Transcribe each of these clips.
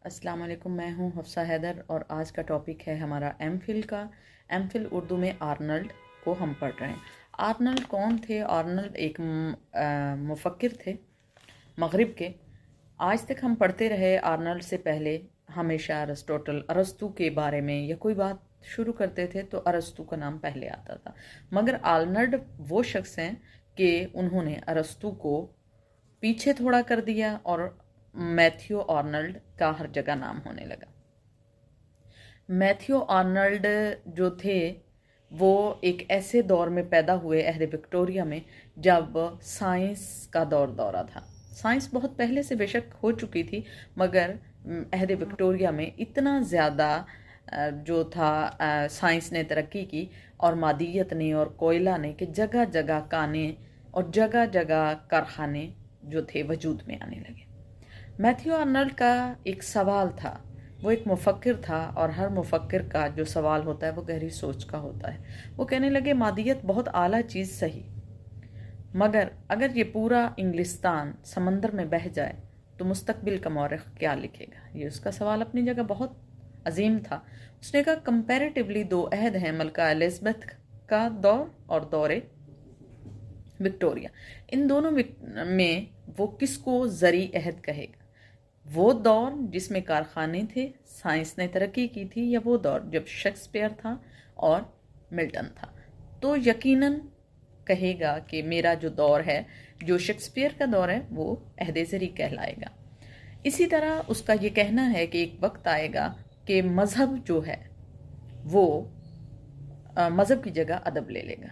अस्सलाम वालेकुम। मैं हूं हफ्सा हैदर और आज का टॉपिक है हमारा एम फिल का। एम फिल उर्दू में आर्नल्ड को हम पढ़ रहे हैं। आर्नल्ड कौन थे? आर्नल्ड एक मुफक्किर थे मगरिब के। आज तक हम पढ़ते रहे आर्नल्ड से पहले हमेशा अरिस्टोटल अरस्तू के बारे में या कोई बात शुरू करते थे तो अरस्तू का नाम पहले आता था, मगर आर्नल्ड वो शख्स हैं कि उन्होंने अरस्तू को पीछे थोड़ा कर दिया और मैथ्यू आर्नल्ड का हर जगह नाम होने लगा। मैथ्यू आर्नल्ड जो थे वो एक ऐसे दौर में पैदा हुए अहद विक्टोरिया में जब साइंस का दौरा था। साइंस बहुत पहले से बेशक हो चुकी थी, मगर अहद विक्टोरिया में इतना ज़्यादा जो था साइंस ने तरक्की की और मादियत ने और कोयला ने कि जगह जगह काने और जगह जगह कारखाने जो थे वजूद में आने लगे। मैथ्यू आर्नल्ड का एक सवाल था। वो एक मुफक्किर था और हर मुफक्किर का जो सवाल होता है वो गहरी सोच का होता है। वो कहने लगे मादियत बहुत आला चीज़ सही, मगर अगर ये पूरा इंग्लिस्तान समंदर में बह जाए तो मुस्तकबिल का मौरख क्या लिखेगा? ये उसका सवाल अपनी जगह बहुत अजीम था। उसने कहा कंपैरेटिवली दो अहद हैं, मलका एलिज़ाबेथ का दौर और दौरे विक्टोरिया। इन दोनों में वो किसको ज़री अहद कहेगा? वो दौर जिसमें कारखाने थे, साइंस ने तरक्की की थी, या वो दौर जब शेक्सपियर था और मिल्टन था? तो यकीनन कहेगा कि मेरा जो दौर है, जो शेक्सपियर का दौर है, वो अहद ज़री कहलाएगा। इसी तरह उसका ये कहना है कि एक वक्त आएगा कि मज़हब जो है वो मज़हब की जगह अदब ले लेगा।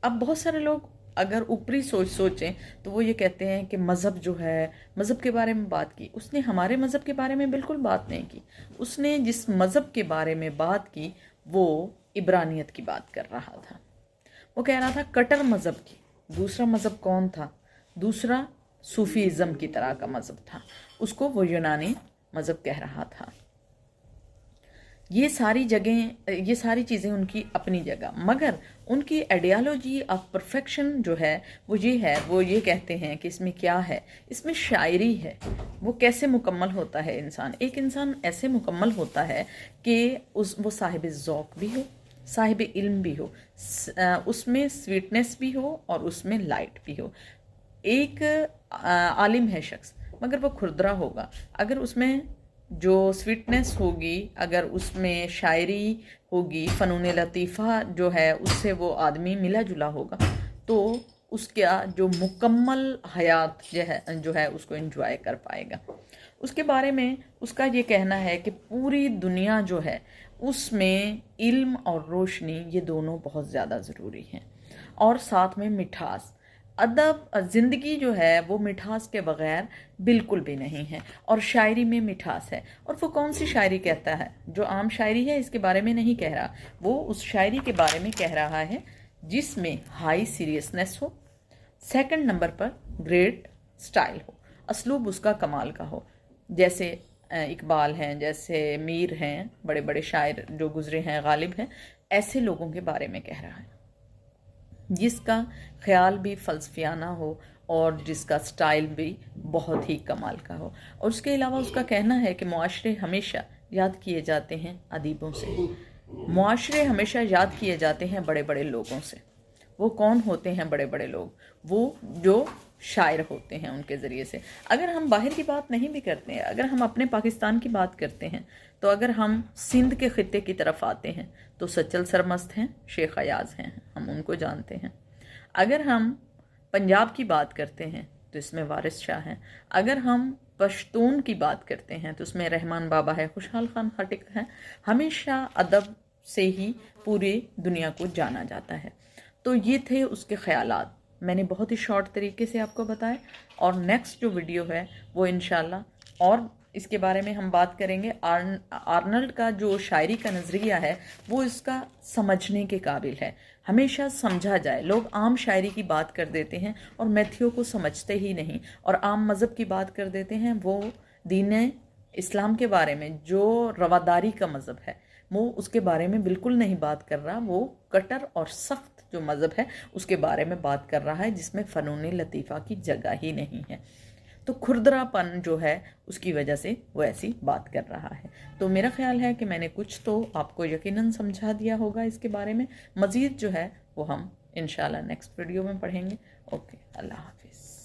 अब बहुत सारे लोग अगर ऊपरी सोचें तो वो ये कहते हैं कि मज़हब जो है, मज़हब के बारे में बात की उसने, हमारे मज़हब के बारे में बिल्कुल बात नहीं की। उसने जिस मज़हब के बारे में बात की वो इब्रानियत की बात कर रहा था। वो कह रहा था कटर मज़हब की। दूसरा मज़हब कौन था? दूसरा सूफीज़म की तरह का मज़हब था, उसको वो यूनानी मज़हब कह रहा था। ये सारी चीज़ें उनकी अपनी जगह, मगर उनकी आइडियालॉजी ऑफ परफेक्शन जो है वो ये कहते हैं कि इसमें क्या है, इसमें शायरी है। वो कैसे मुकम्मल होता है इंसान? एक इंसान ऐसे मुकम्मल होता है कि वो साहिब ज़ौक़ भी हो, साहिब इल्म भी हो, उसमें स्वीटनेस भी हो और उसमें लाइट भी हो। एक आलिम है शख्स, मगर वो खुरदरा होगा। अगर उसमें जो स्वीटनेस होगी, अगर उसमें शायरी होगी, फ़नून लतीफ़ा जो है उससे वो आदमी मिला जुला होगा, तो उसका जो मुकम्मल हयात जो है उसको एंजॉय कर पाएगा। उसके बारे में उसका ये कहना है कि पूरी दुनिया जो है उसमें इल्म और रोशनी, ये दोनों बहुत ज़्यादा ज़रूरी हैं, और साथ में मिठास। अदब, ज़िंदगी जो है वो मिठास के बग़ैर बिल्कुल भी नहीं है, और शायरी में मिठास है। और वो कौन सी शायरी कहता है? जो आम शायरी है इसके बारे में नहीं कह रहा, वो उस शायरी के बारे में कह रहा है जिसमें हाई सीरियसनेस हो, सेकंड नंबर पर ग्रेट स्टाइल हो, असलूब उसका कमाल का हो। जैसे इकबाल हैं, जैसे मीर हैं, बड़े बड़े शायर जो गुजरे हैं, गालिब हैं, ऐसे लोगों के बारे में कह रहा है जिसका ख्याल भी फ़लसफ़ियाना हो और जिसका स्टाइल भी बहुत ही कमाल का हो। और उसके अलावा उसका कहना है कि मुआशरे हमेशा याद किए जाते हैं अदीबों से, मुआशरे हमेशा याद किए जाते हैं बड़े बड़े लोगों से। वो कौन होते हैं बड़े बड़े लोग? वो जो शायर होते हैं, उनके ज़रिए से। अगर हम बाहर की बात नहीं भी करते हैं, अगर हम अपने पाकिस्तान की बात करते हैं, तो अगर हम सिंध के ख़ित्ते की तरफ आते हैं तो सचल सरमस्त हैं, शेख अयाज हैं, हम उनको जानते हैं। अगर हम पंजाब की बात करते हैं तो इसमें वारिस शाह हैं। अगर हम पश्तून की बात करते हैं तो उसमें रहमान बाबा है, खुशहाल खान खटिक है। हमेशा अदब से ही पूरी दुनिया को जाना जाता है। तो ये थे उसके ख़यालात, मैंने बहुत ही शॉर्ट तरीके से आपको बताए। और नेक्स्ट जो वीडियो है वो इंशाल्लाह और इसके बारे में हम बात करेंगे। आर्नल्ड का जो शायरी का नज़रिया है वो इसका समझने के काबिल है, हमेशा समझा जाए। लोग आम शायरी की बात कर देते हैं और मैथ्यू को समझते ही नहीं, और आम मज़हब की बात कर देते हैं। वो दीन इस्लाम के बारे में, जो रवादारी का मज़हब है, वो उसके बारे में बिल्कुल नहीं बात कर रहा। वो कटर और सख्त जो मज़हब है उसके बारे में बात कर रहा है जिसमें फ़नून लतीफ़ा की जगह ही नहीं है। تو کھردراپن جو ہے اس کی وجہ سے وہ ایسی بات کر رہا ہے. تو میرا خیال ہے کہ میں نے کچھ تو آپ کو یقیناً سمجھا دیا ہوگا اس کے بارے میں. مزید جو ہے وہ ہم انشاءاللہ نیکسٹ ویڈیو میں پڑھیں گے. اوکے، اللہ حافظ.